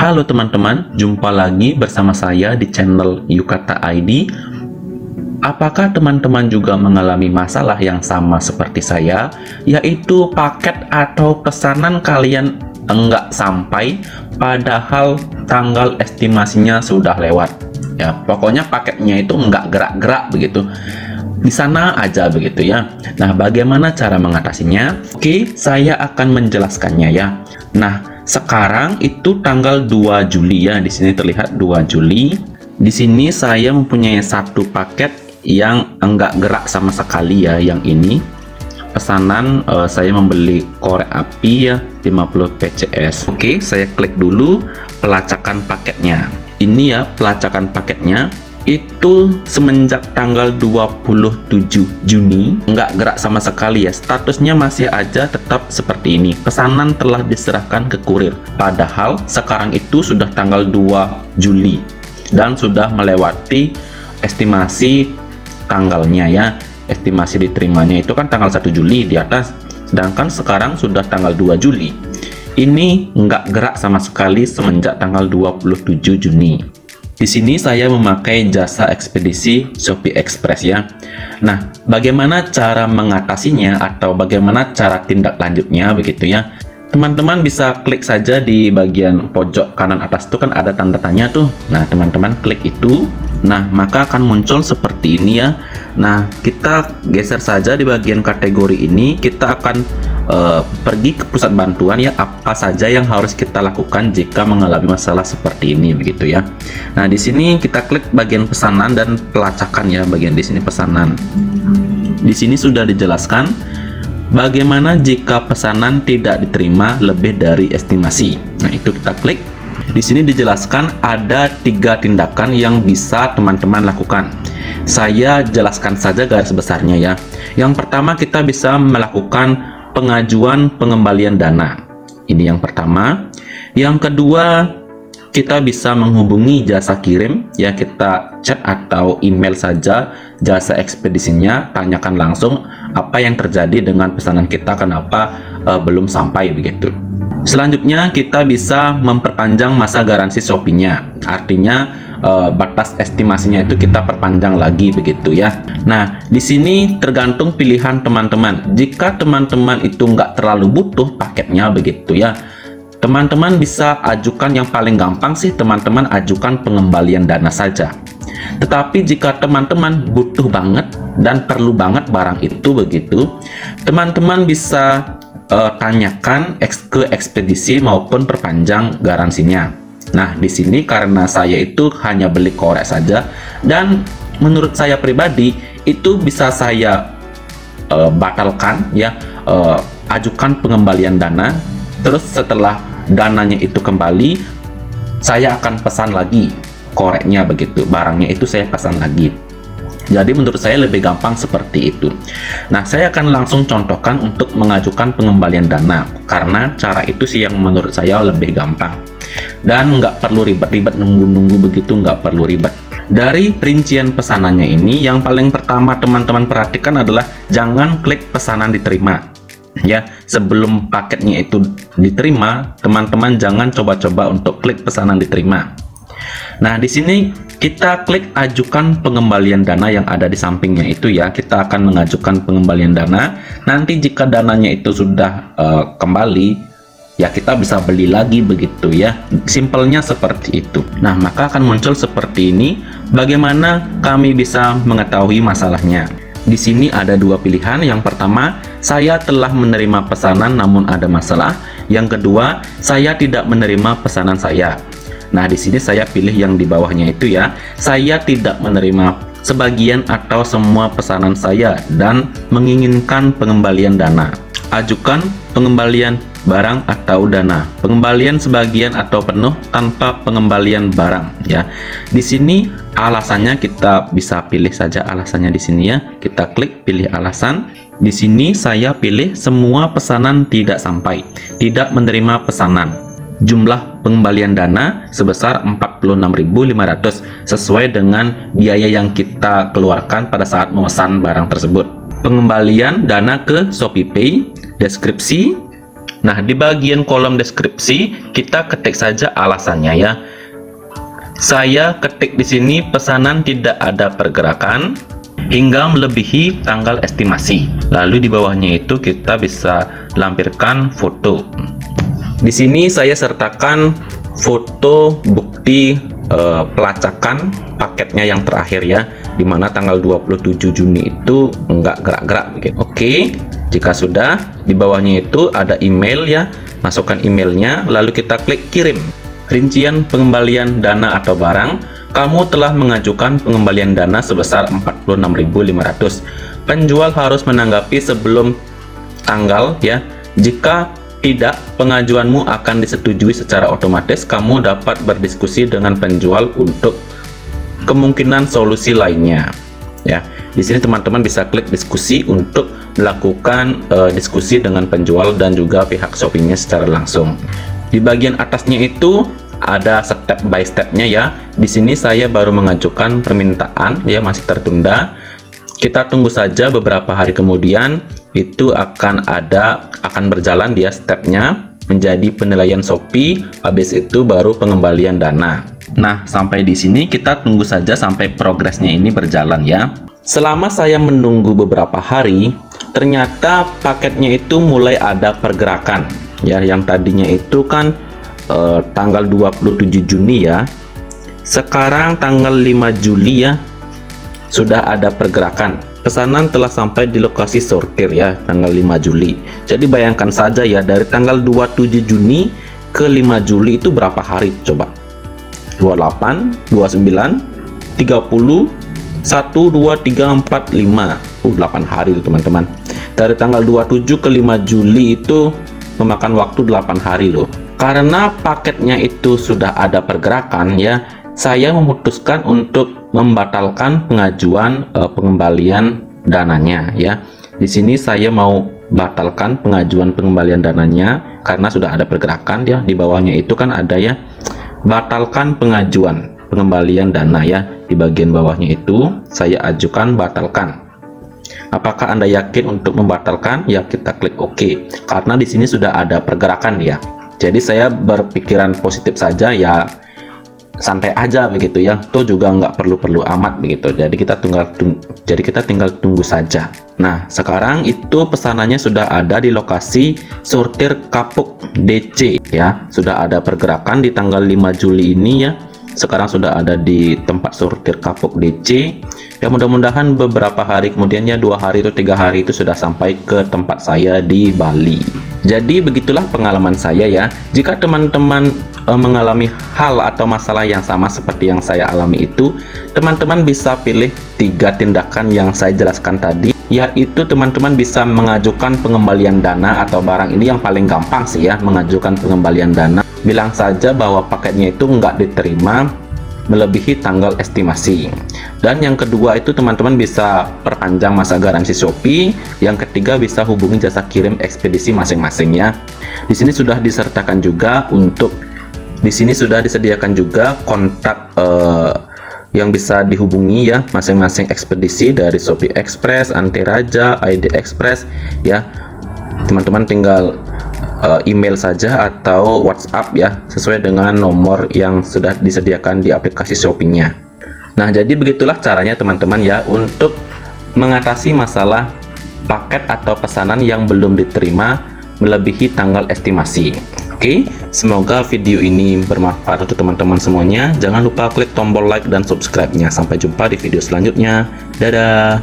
Halo teman-teman, jumpa lagi bersama saya di channel Yukata ID. Apakah teman-teman juga mengalami masalah yang sama seperti saya, yaitu paket atau pesanan kalian enggak sampai padahal tanggal estimasinya sudah lewat? Ya, pokoknya paketnya itu enggak gerak-gerak begitu. Di sana aja begitu ya. Nah, bagaimana cara mengatasinya? Oke, saya akan menjelaskannya ya. Nah, sekarang itu tanggal 2 Juli ya. Di sini terlihat 2 Juli. Di sini saya mempunyai satu paket yang enggak gerak sama sekali ya, yang ini. Pesanan saya membeli korek api ya, 50 PCS. Oke, saya klik dulu pelacakan paketnya. Ini ya pelacakan paketnya. Itu semenjak tanggal 27 Juni nggak gerak sama sekali ya, statusnya masih aja tetap seperti ini, pesanan telah diserahkan ke kurir, padahal sekarang itu sudah tanggal 2 Juli dan sudah melewati estimasi tanggalnya ya. Estimasi diterimanya itu kan tanggal 1 Juli di atas, sedangkan sekarang sudah tanggal 2 Juli. Ini nggak gerak sama sekali semenjak tanggal 27 Juni. Di sini saya memakai jasa ekspedisi Shopee Express ya. Nah, bagaimana cara mengatasinya atau bagaimana cara tindak lanjutnya begitu ya. Teman-teman bisa klik saja di bagian pojok kanan atas itu kan ada tanda tanya tuh. Nah, teman-teman klik itu. Nah, maka akan muncul seperti ini ya. Nah, kita geser saja di bagian kategori ini. Kita akan pergi ke pusat bantuan ya, apa saja yang harus kita lakukan jika mengalami masalah seperti ini begitu ya. Nah, di sini kita klik bagian pesanan dan pelacakan ya, bagian di sini pesanan. Di sini sudah dijelaskan bagaimana jika pesanan tidak diterima lebih dari estimasi. Nah, itu kita klik. Di sini dijelaskan ada 3 tindakan yang bisa teman-teman lakukan. Saya jelaskan saja garis besarnya ya. Yang pertama, kita bisa melakukan pengajuan pengembalian dana. Ini yang pertama. Yang kedua, kita bisa menghubungi jasa kirim ya, kita chat atau email saja jasa ekspedisinya, tanyakan langsung apa yang terjadi dengan pesanan kita, kenapa belum sampai begitu. Selanjutnya, kita bisa memperpanjang masa garansi Shopee-nya. Artinya batas estimasinya itu kita perpanjang lagi begitu ya. Nah, di sini tergantung pilihan teman-teman. Jika teman-teman itu nggak terlalu butuh paketnya begitu ya, teman-teman bisa ajukan, yang paling gampang sih teman-teman ajukan pengembalian dana saja. Tetapi jika teman-teman butuh banget dan perlu banget barang itu begitu, teman-teman bisa tanyakan ke ekspedisi maupun perpanjang garansinya. Nah, di sini karena saya itu hanya beli korek saja dan menurut saya pribadi itu bisa saya batalkan ya, ajukan pengembalian dana. Terus setelah dananya itu kembali, saya akan pesan lagi koreknya begitu, barangnya itu saya pesan lagi. Jadi menurut saya lebih gampang seperti itu. Nah, saya akan langsung contohkan untuk mengajukan pengembalian dana, karena cara itu sih yang menurut saya lebih gampang dan nggak perlu ribet-ribet nunggu-nunggu begitu, nggak perlu ribet. Dari rincian pesanannya ini, yang paling pertama teman-teman perhatikan adalah jangan klik pesanan diterima ya. Sebelum paketnya itu diterima, teman-teman jangan coba-coba untuk klik pesanan diterima. Nah, di sini kita klik ajukan pengembalian dana yang ada di sampingnya itu ya. Kita akan mengajukan pengembalian dana. Nanti jika dananya itu sudah kembali ya, kita bisa beli lagi begitu ya. Simpelnya seperti itu. Nah, maka akan muncul seperti ini. Bagaimana kami bisa mengetahui masalahnya? Di sini ada 2 pilihan. Yang pertama, saya telah menerima pesanan namun ada masalah. Yang kedua, saya tidak menerima pesanan saya. Nah, di sini saya pilih yang di bawahnya itu ya. Saya tidak menerima sebagian atau semua pesanan saya dan menginginkan pengembalian dana. Ajukan pengembalian barang atau dana. Pengembalian sebagian atau penuh tanpa pengembalian barang ya. Di sini alasannya kita bisa pilih saja alasannya di sini ya. Kita klik pilih alasan. Di sini saya pilih semua pesanan tidak sampai, tidak menerima pesanan. Jumlah pengembalian dana sebesar 46.500 sesuai dengan biaya yang kita keluarkan pada saat memesan barang tersebut. Pengembalian dana ke ShopeePay, deskripsi, Nah, di bagian kolom deskripsi kita ketik saja alasannya ya. Saya ketik di sini pesanan tidak ada pergerakan hingga melebihi tanggal estimasi. Lalu di bawahnya itu kita bisa lampirkan foto. Di sini saya sertakan foto bukti pelacakan paketnya yang terakhir ya, dimana tanggal 27 Juni itu enggak gerak-gerak begitu. Oke, jika sudah, di bawahnya itu ada email ya, masukkan emailnya, lalu kita klik kirim. Rincian pengembalian dana atau barang, kamu telah mengajukan pengembalian dana sebesar 46.500. Penjual harus menanggapi sebelum tanggal ya. Jika tidak, pengajuanmu akan disetujui secara otomatis. Kamu dapat berdiskusi dengan penjual untuk kemungkinan solusi lainnya. Ya, di sini teman-teman bisa klik diskusi untuk melakukan diskusi dengan penjual dan juga pihak Shopee-nya secara langsung. Di bagian atasnya itu ada step by stepnya ya. Di sini saya baru mengajukan permintaan ya, masih tertunda. Kita tunggu saja beberapa hari kemudian itu akan berjalan dia stepnya menjadi penilaian Shopee. Habis itu baru pengembalian dana. Nah, sampai di sini kita tunggu saja sampai progresnya ini berjalan ya. Selama saya menunggu beberapa hari, ternyata paketnya itu mulai ada pergerakan ya. Yang tadinya itu kan tanggal 27 Juni ya, sekarang tanggal 5 Juli ya, sudah ada pergerakan. Pesanan telah sampai di lokasi sortir ya, tanggal 5 Juli. Jadi bayangkan saja ya, dari tanggal 27 Juni ke 5 Juli itu berapa hari coba? 28, 29, 30, 1, 2, 3, 4, 5, 8 hari itu teman-teman. Dari tanggal 27 ke 5 Juli itu memakan waktu 8 hari loh. Karena paketnya itu sudah ada pergerakan ya, saya memutuskan untuk membatalkan pengajuan pengembalian dananya ya. Di sini saya mau batalkan pengajuan pengembalian dananya karena sudah ada pergerakan ya. Di bawahnya itu kan ada ya, batalkan pengajuan pengembalian dana ya. Di bagian bawahnya itu saya ajukan batalkan. Apakah Anda yakin untuk membatalkan? Ya, kita klik OK. Karena di sini sudah ada pergerakan ya. Jadi saya berpikiran positif saja ya, santai aja begitu ya. Tuh juga nggak perlu amat begitu. Jadi kita tinggal tunggu saja. Nah, sekarang itu pesanannya sudah ada di lokasi sortir kapuk DC ya. Sudah ada pergerakan di tanggal 5 Juli ini ya. Sekarang sudah ada di tempat sortir kapuk DC. Ya, mudah-mudahan beberapa hari kemudian ya, 2 hari atau 3 hari itu sudah sampai ke tempat saya di Bali. Jadi begitulah pengalaman saya ya. Jika teman-teman mengalami hal atau masalah yang sama seperti yang saya alami itu, teman-teman bisa pilih 3 tindakan yang saya jelaskan tadi, yaitu teman-teman bisa mengajukan pengembalian dana atau barang. Ini yang paling gampang sih ya, mengajukan pengembalian dana. Bilang saja bahwa paketnya itu nggak diterima melebihi tanggal estimasi. Dan yang kedua itu teman-teman bisa perpanjang masa garansi Shopee. Yang ketiga bisa hubungi jasa kirim ekspedisi masing-masing ya. Di sini sudah disertakan juga sudah disediakan juga kontak yang bisa dihubungi ya, masing-masing ekspedisi dari Shopee Express, Anti Raja, ID Express ya. Teman-teman tinggal email saja atau WhatsApp ya, sesuai dengan nomor yang sudah disediakan di aplikasi Shopee-nya. Nah, jadi begitulah caranya teman-teman ya untuk mengatasi masalah paket atau pesanan yang belum diterima melebihi tanggal estimasi. Oke, semoga video ini bermanfaat untuk teman-teman semuanya. Jangan lupa klik tombol like dan subscribe-nya. Sampai jumpa di video selanjutnya. Dadah.